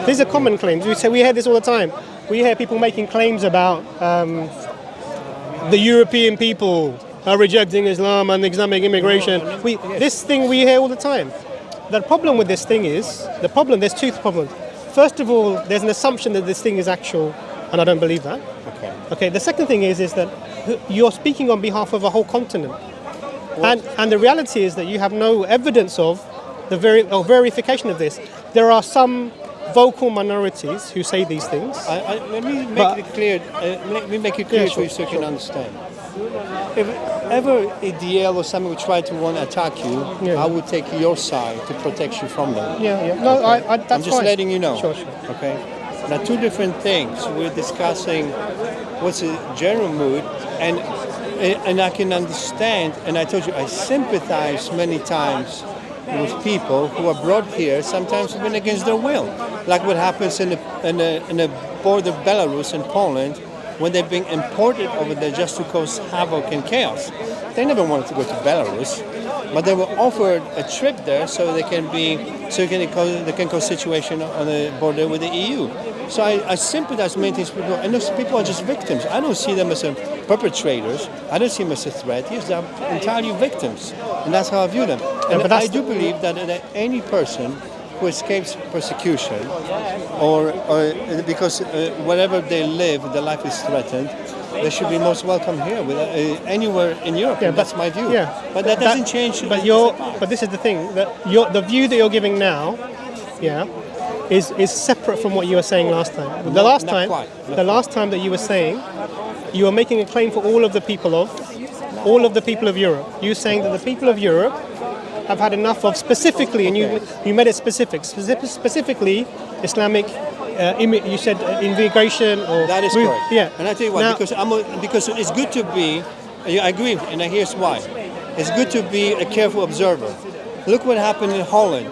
These are common claims. We hear this all the time. We hear people making claims about the European people are rejecting Islam and Islamic immigration. This thing we hear all the time. The problem with this thing is, there's two problems. First of all, there's an assumption that this thing is actual, and I don't believe that. Okay. The second thing is that you're speaking on behalf of a whole continent. And the reality is that you have no evidence of verification of this. There are some vocal minorities who say these things. Let me make it clear. Let me make it clear so you can understand. If ever a DL or something would try to want to attack you, I would take your side to protect you from them. No, okay. That's I'm just fine. letting you know. Sure. Okay. Now, two different things. We're discussing what's the general mood, and I can understand. And I told you I sympathize many times with people who are brought here, sometimes even against their will, like what happens in the border of Belarus and Poland, when they're being imported over there just to cause havoc and chaos. They never wanted to go to Belarus, but they were offered a trip there so they can cause situation on the border with the EU. So I sympathize with many things people, and those people are just victims. I don't see them as perpetrators. I don't see them as a threat. Yes, they're entirely victims, and that's how I view them. And I do believe that any person who escapes persecution or because wherever they live, their life is threatened, they should be most welcome here, anywhere in Europe. Yeah, that's my view. Yeah, but that doesn't change. But this is the thing, that the view that you're giving now, is separate from what you were saying last time. The last time that you were saying, you were making a claim for all of the people of Europe. You were saying that the people of Europe have had enough of specifically, and you made it specifically Islamic. You said immigration, or that is correct. Yeah, and I tell you why, because it's good to be. I agree, and here's why. It's good to be a careful observer. Look what happened in Holland.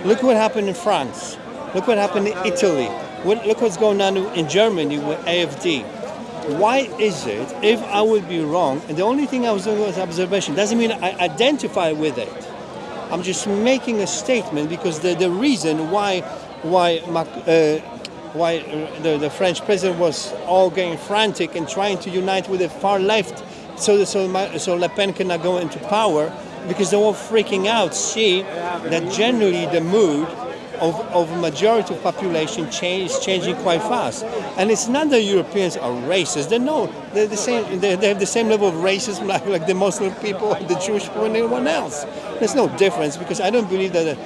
Look what happened in France. Look what happened in Italy. Look what's going on in Germany with AfD. Why is it, if I would be wrong, and the only thing I was doing was observation, doesn't mean I identify with it. I'm just making a statement because the reason why the French president was all getting frantic and trying to unite with the far left so Le Pen cannot go into power, because they're all freaking out, see that generally the mood of a majority of population is changing quite fast. And it's not that Europeans are racist. They're the same. They have the same level of racism like the Muslim people, the Jewish people, and anyone else. There's no difference, because I don't believe that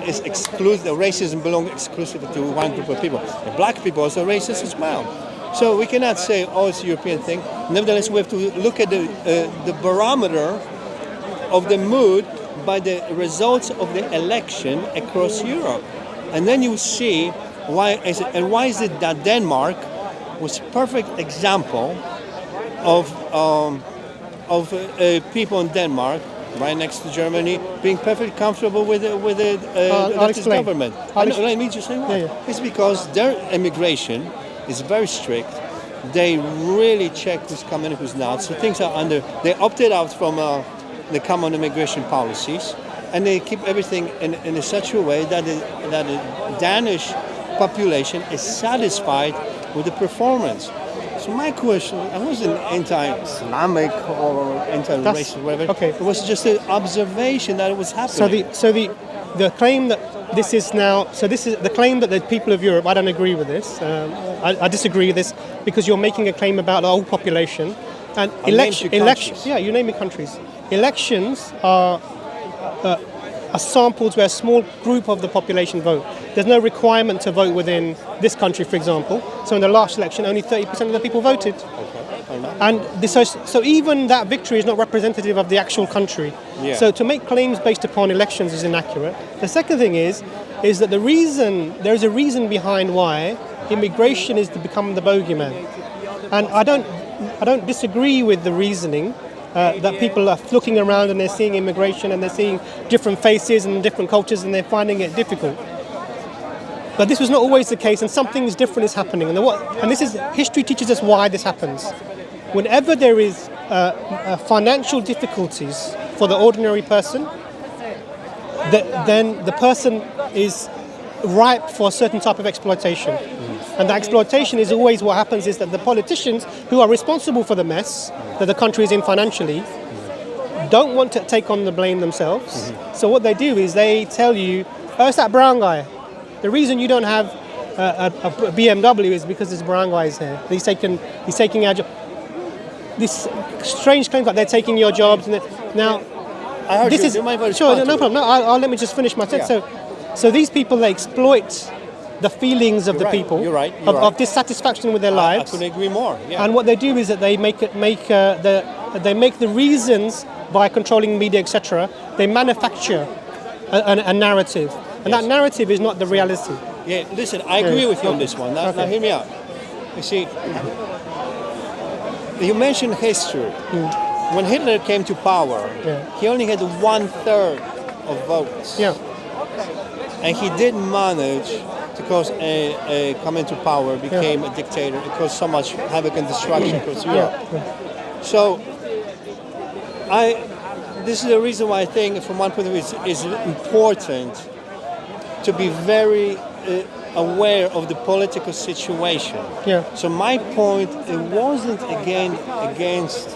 is exclusive. The racism belongs exclusively to one group of people. The black people are also racist as well. So we cannot say, it's a European thing. Nevertheless, we have to look at the barometer of the mood by the results of the election across Europe. And then you see why is it that Denmark was a perfect example of people in Denmark, right next to Germany, being perfectly comfortable with the leftist government. Let me just say why. Yeah. It's because their immigration is very strict. They really check who's coming and who's not. So things are they opted out from the common immigration policies, and they keep everything in such a way that the Danish population is satisfied with the performance. So my question, I wasn't anti-Islamic or anti-racist or whatever. Okay. It was just an observation that it was happening. So the claim that this is the claim that the people of Europe, I don't agree with this. I disagree with this, because you're making a claim about the whole population. And elections. Yeah, you name it countries. Elections are samples where a small group of the population vote. There's no requirement to vote within this country, for example. So in the last election, only 30% of the people voted. Okay. And so even that victory is not representative of the actual country. Yeah. So to make claims based upon elections is inaccurate. The second thing is that there is a reason behind why immigration is to become the bogeyman. And I don't disagree with the reasoning that people are looking around and they're seeing immigration and they're seeing different faces and different cultures and they're finding it difficult. But this was not always the case, and something different is happening. And history teaches us why this happens. Whenever there is financial difficulties for the ordinary person, then the person is ripe for a certain type of exploitation. And the exploitation is always what happens is that the politicians who are responsible for the mess that the country is in financially don't want to take on the blame themselves. So what they do is they tell you, oh, it's that brown guy. The reason you don't have a BMW is because this brown guy is here. He's taking our job. This strange claim that they're taking your jobs. Now, I heard this you. is Do you mind if I sure, respond no to problem. No, I'll let me just finish my sentence. So these people, they exploit the feelings of the right, people you're right, of dissatisfaction with their I lives. couldn't agree more. Yeah. And what they do is that they make the reasons by controlling media, etc. They manufacture a narrative, and that narrative is not the reality. Yeah, listen, I agree with you on this one. Now hear me out. You see, you mentioned history. When Hitler came to power, he only had 1/3 of votes. Yeah. And he did manage to cause come into power, became a dictator, it caused so much havoc and destruction across Europe. So, this is the reason why I think, from one point of view, it's important to be very aware of the political situation. Yeah. So my point, it wasn't against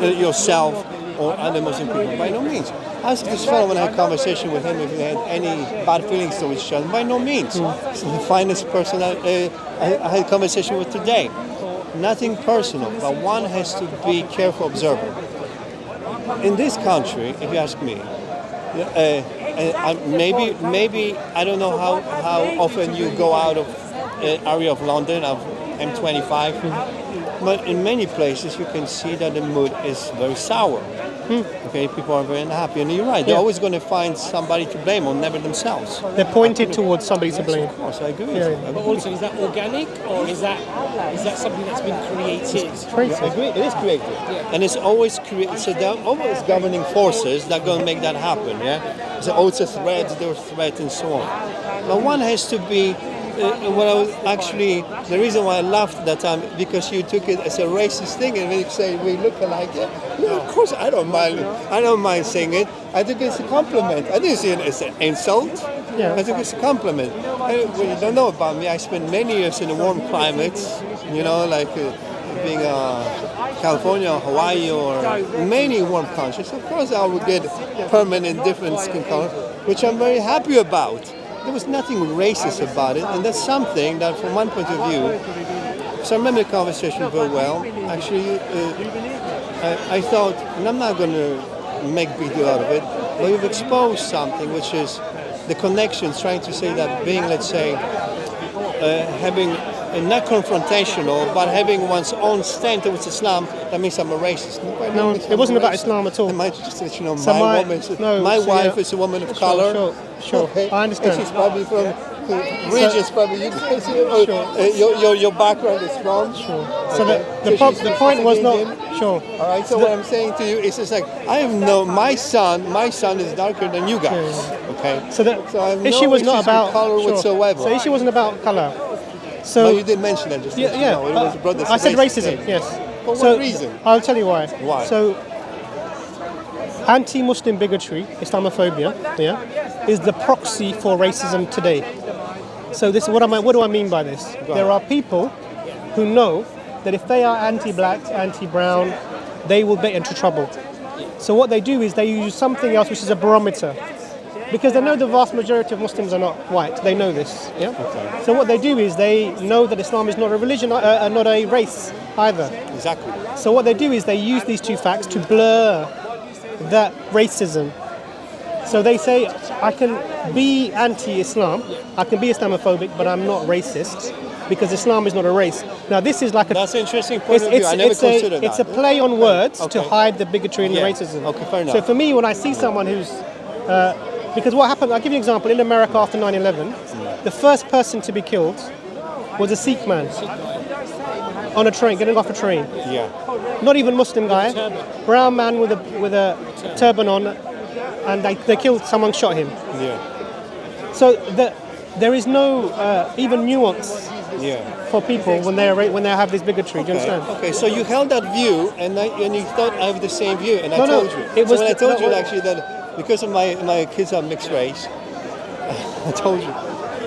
yourself or other Muslim people, by no means. Ask this fellow when I had a conversation with him if he had any bad feelings towards each other. By no means. He's the finest person I had a conversation with today. Nothing personal, but one has to be careful observer. In this country, if you ask me, maybe I don't know how often you go out of area of London, of M25, but in many places you can see that the mood is very sour. Okay, people are very unhappy, and you're right. They're always going to find somebody to blame, or never themselves. They're pointed towards somebody to blame. Of course, I agree with you. But also, is that organic, or is that something that's been created? I agree. It is created, and it's always created. So there are always governing forces that are going to make that happen. Yeah, so it's a threat, there's a threat, and so on. But one has to be. The reason why I laughed that time, because you took it as a racist thing, and you say we look alike. No, of course I don't mind. I don't mind saying it. I think it's a compliment. I didn't see it as an insult. Yeah. I think it's a compliment. What you don't know about me, I spent many years in the warm climates. You know, like being California, or Hawaii, or many warm countries. Of course, I would get permanent different skin color, which I'm very happy about. There was nothing racist about it, and that's something that, from one point of view, so I remember the conversation very well. Actually, I thought, and I'm not going to make a big deal out of it, but you've exposed something, which is the connections, trying to say that being, let's say, having not confrontational, but having one's own stand towards Islam, that means I'm a racist. No, it wasn't about Islam at all. I might just let you know, So my wife is a woman of color. Sure. Okay. I understand. She's probably from regions, probably you guys, your background is from. Sure. So the point was not sure. All right. So what I'm saying to you is, it's like I have no my son is darker than you guys. Okay. So the I have issue no was not issues about with color whatsoever. So the issue wasn't about color. So No, you did mention that just. yeah. It was brothers. I said racism. Yes. For So what reason? I'll tell you why. Why? So anti-Muslim bigotry, Islamophobia, is the proxy for racism today. So what do I mean by this? There are people who know that if they are anti-black, anti-brown, they will get into trouble. So what they do is they use something else, which is a barometer. Because they know the vast majority of Muslims are not white. They know this. Yeah. Okay. So what they do is they know that Islam is not a religion, not a race either. Exactly. So what they do is they use these two facts to blur that racism. So they say, I can be anti-Islam, I can be Islamophobic, but I'm not racist because Islam is not a race. Now this is like That's an interesting point of view. I never considered that. It's a play on words to hide the bigotry and the racism. Okay, fair enough. So for me, when I see someone who's because what happened, I'll give you an example. In America after 9/11, the first person to be killed was a Sikh man on a train, getting off a train. Yeah. Not even Muslim guy, brown man with a turban on, and they killed. Someone shot him. Yeah. So there is no even nuance for people when they have this bigotry. Do you understand? Okay, so you held that view, and you thought I have the same view, and I told you. It was I told you actually that because of my kids are mixed race, I told you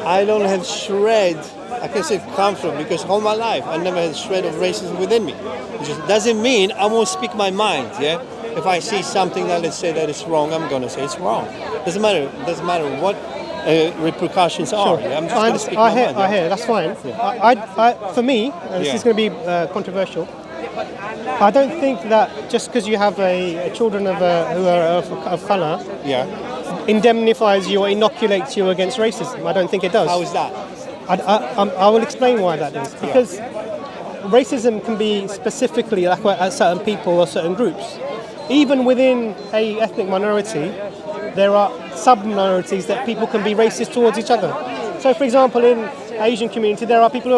I don't have shred. I can say comfort because all my life I never had a shred of racism within me. It just doesn't mean I won't speak my mind. Yeah. If I see something that let's say that is wrong, I'm gonna say it's wrong. Doesn't matter. Doesn't matter what repercussions are. Yeah? I'm just gonna speak my mind. I hear. That's fine. For me, and this is going to be controversial. I don't think that just because you have children who are of colour, indemnifies you or inoculates you against racism. I don't think it does. How is that? I will explain why that is. Because racism can be specifically at certain people or certain groups. Even within a ethnic minority, there are sub-minorities that people can be racist towards each other. So, for example, in Asian community, there are people who